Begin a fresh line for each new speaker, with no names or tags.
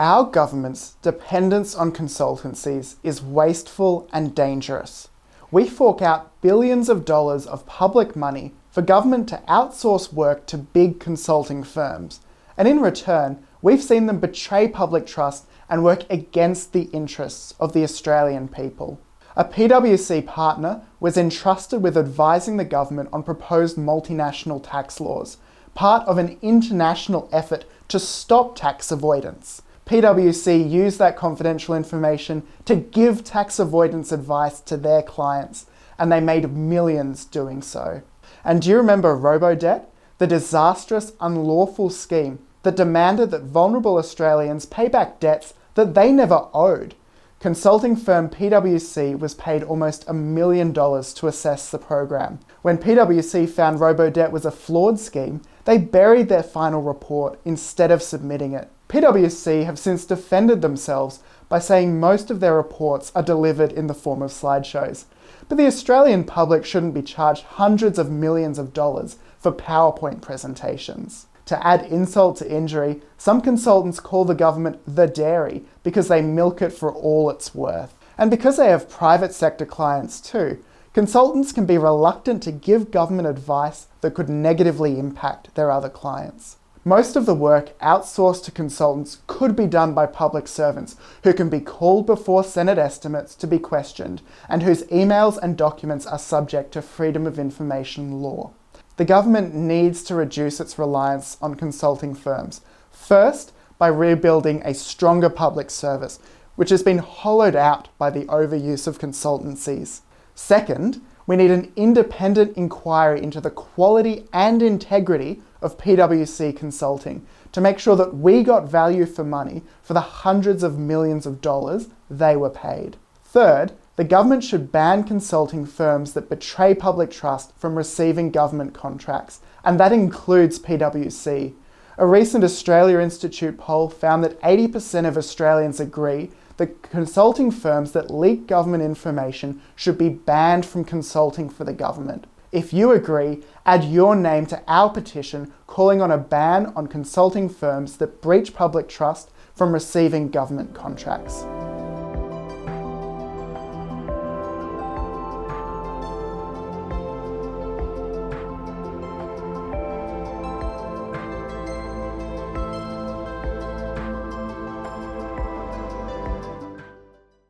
Our government's dependence on consultancies is wasteful and dangerous. We fork out billions of dollars of public money for government to outsource work to big consulting firms, and in return, we've seen them betray public trust and work against the interests of the Australian people. A PwC partner was entrusted with advising the government on proposed multinational tax laws, part of an international effort to stop tax avoidance. PwC used that confidential information to give tax avoidance advice to their clients, and they made millions doing so. And do you remember robo-debt, the disastrous, unlawful scheme that demanded that vulnerable Australians pay back debts that they never owed? Consulting firm PwC was paid almost $1 million to assess the program. When PwC found robo-debt was a flawed scheme, they buried their final report instead of submitting it. PwC have since defended themselves by saying most of their reports are delivered in the form of slideshows. But the Australian public shouldn't be charged hundreds of millions of dollars for PowerPoint presentations. To add insult to injury, some consultants call the government the dairy because they milk it for all it's worth. And because they have private sector clients too, consultants can be reluctant to give government advice that could negatively impact their other clients. Most of the work outsourced to consultants could be done by public servants who can be called before Senate estimates to be questioned and whose emails and documents are subject to freedom of information law. The government needs to reduce its reliance on consulting firms. First, by rebuilding a stronger public service, which has been hollowed out by the overuse of consultancies. Second, we need an independent inquiry into the quality and integrity of PwC consulting to make sure that we got value for money for the hundreds of millions of dollars they were paid. Third, the government should ban consulting firms that betray public trust from receiving government contracts, and that includes PwC. A recent Australia Institute poll found that 80% of Australians agree that consulting firms that leak government information should be banned from consulting for the government. If you agree, add your name to our petition calling on a ban on consulting firms that breach public trust from receiving government contracts.